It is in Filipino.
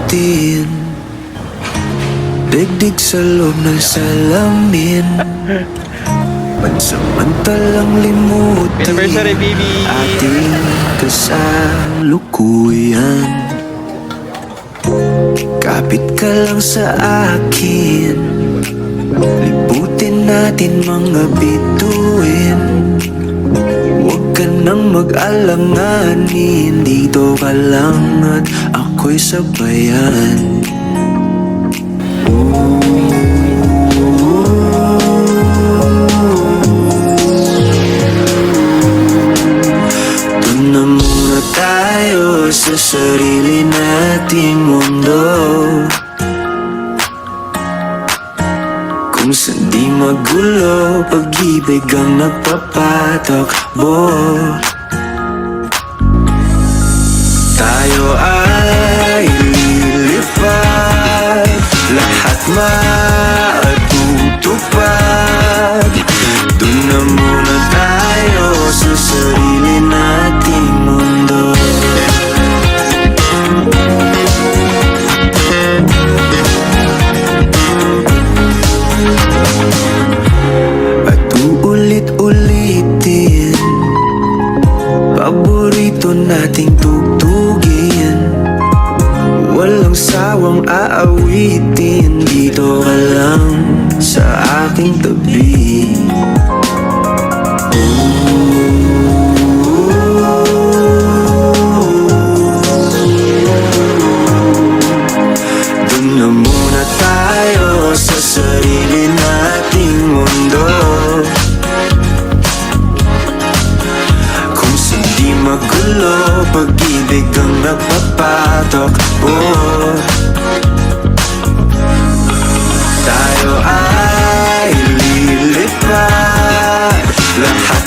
limutin. Digdig sa loob ng salamin. Pansamantalang limutin Anniversary, baby! ating kasalukuyan. Kapit ka lang sa akin, liputin natin mga bituin. Huwag ka nang mag-alanganin, dito ka lang at ako'y sabayan. Doon na muna tayo sa sarili nating mundo, kung saan di magulo, pag-ibig ang nagpapatakbo. Tayo ay lilipad, lahat matutupad. Doon na muna tayo sa sarili nating mundo. At uulit-ulitin, paborito nating tugtugin. Walang sawang aawitin, dito ka lang sa aking tabi. Doon na muna tayo sa sarili nating mundo, kung saan di magulo, pag-ibig ang nagpapatakbo. Tayo ay lilipad, lahat